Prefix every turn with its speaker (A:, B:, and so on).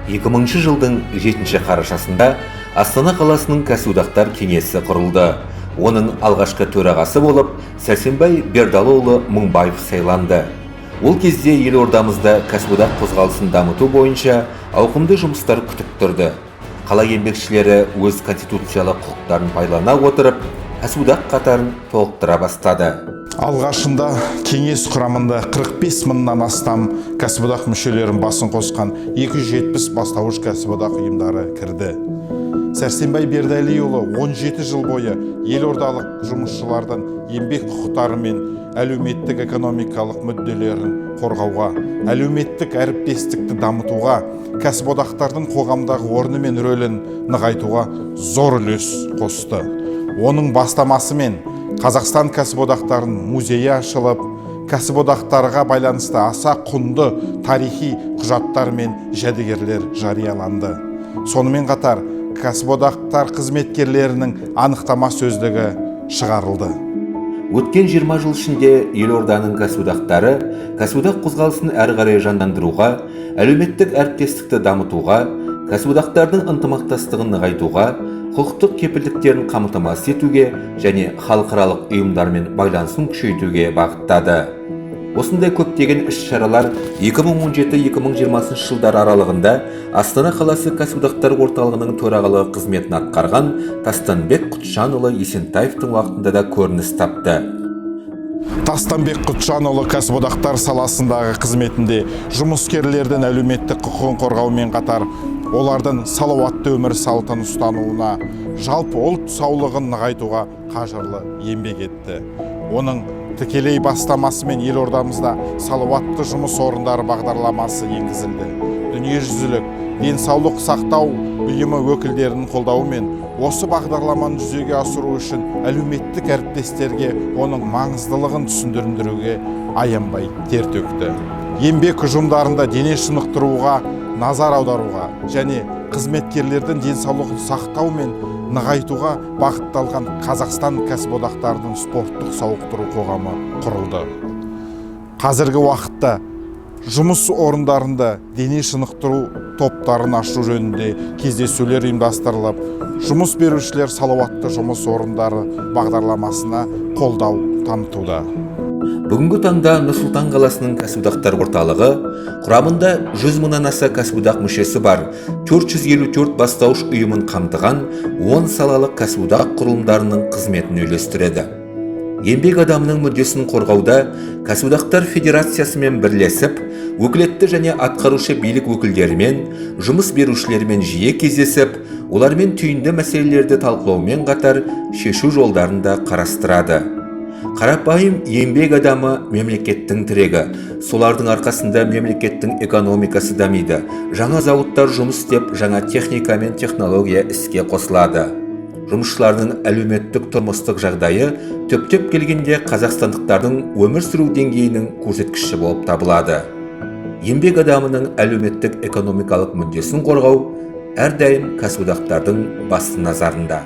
A: 2000 жылдың 7 қарашасында Астана қаласының кәсіподақтар кеңесі құрылды. Оның алғашқы төрағасы болып Сәрсенбай Бердалыұлы Мыңбаев сайланды. Ол кезде елордамызда кәсіподақ қозғалысын дамыту бойынша ауқымды жұмыстар күтіп тұрды. Қала еңбекшілері өз конституциялық құқықтарын пайдалана отырып, кәсіподақ қатарын толықтыра бастады.
B: Алғашында кеңес құрамында 45 мыңнан астам кәсіподақ мүшелерін басын қосқан 270 бастауыш кәсіподақ ұйымдары кірді. Сәрсенбай Бердалыұлы 17 жыл бойы елордалық жұмысшылардың еңбек құқықтары мен әлеуметтік экономикалық мүдделерін қорғауға, әлеуметтік әріптестікті дамытуға, кәсіподақтардың қоғамдағы орны мен рөлін нығайтуға зор үлес қосты. Оның бастамасымен Қазақстан кәсіподақтарын музейі ашылып, кәсіподақтарға байланысты аса құнды тарихи құжаттар мен жәдігерлер жарияланды. Сонымен қатар кәсіподақтар қызметкерлерінің анықтама сөздігі шығарылды.
A: Өткен 20 жыл ішінде елорданың кәсіподақтары кәсіподақ қозғалысын әрі қарай жандандыруға, әлеуметтік әріптестікті дамытуға, кәсіподақтардың ынтымақтастығын нығайтуға, құқықтық кепілдіктерін қамтамасыз етуге және халықаралық ұйымдармен байланысын күшейтуге бағыттады. Осындай көптеген іс-шаралар 2017-2020 жылдар аралығында Астана қаласы кәсіподақтар орталығының төрағалық қызметін атқарған Тастанбек Құтжанұлы Есентаевтың уақытында да көрініс тапты.
B: Тастанбек Құтжанұлы кәсіподақтар саласындағы қызметінде жұмыскерлердің әлеуметтік құқығын қорғаумен қатар, олардың салауатты өмір салтын ұстануына, жалпы ұлт саулығын нығайтуға қажырлы еңбек етті. Оның тікелей бастамасымен елордамызда салауатты жұмыс орындары бағдарламасы енгізілді. Дүниежүзілік денсаулық сақтау ұйымы өкілдерінің қолдауымен осы бағдарламаны жүзеге асыру үшін әлеуметтік әріптестерге оның маңыздылығын түсіндіруге аянбай тер төкті. Еңбек ұжымдарында дене шынықтыруға назар аударуға және қызметкерлердің денсаулығын сақтау мен нығайтуға бағытталған Қазақстан кәсіподақтарының спорттық сауықтыру қоғамы құрылды. Қазіргі уақытта жұмыс орындарында дене шынықтыру топтарын ашу жөнінде кездесулер ұйымдастырылып, жұмыс берушілер салауатты жұмыс орындары бағдарламасына қолдау танытуда.
A: Бүгінгі таңда Нұр-Сұлтан қаласының кәсіподақтар орталығы құрамында 100 мыңнан аса кәсіподақ мүшесі бар 454 бастауыш ұйымын қамтыған 10 салалық кәсіподақ құрылымдарының қызметін үйлестіреді. Еңбек адамының мүддесін қорғауда кәсіподақтар федерациясымен бірлесіп, өкілетті және атқарушы билік өкілдерімен, жұмыс берушілермен жиі кездесіп, олармен түйінді мәселелерді талқылаумен қатар шешу жолдарын да қарастырады. Қарапайым еңбек адамы мемлекеттің тірегі. Солардың арқасында мемлекеттің экономикасы дамиды. Жаңа зауыттар жұмыс істеп, жаңа техника мен технология іске қосылады. Жұмысшылардың әлеуметтік тұрмыстық жағдайы төптеп келгенде қазақстандықтардың өмір сүру деңгейінің көрсеткіші болып табылады. Еңбек адамының әлеуметтік экономикалық мүддесін қорғау әрдайым кәсіподақтардың басты назарында.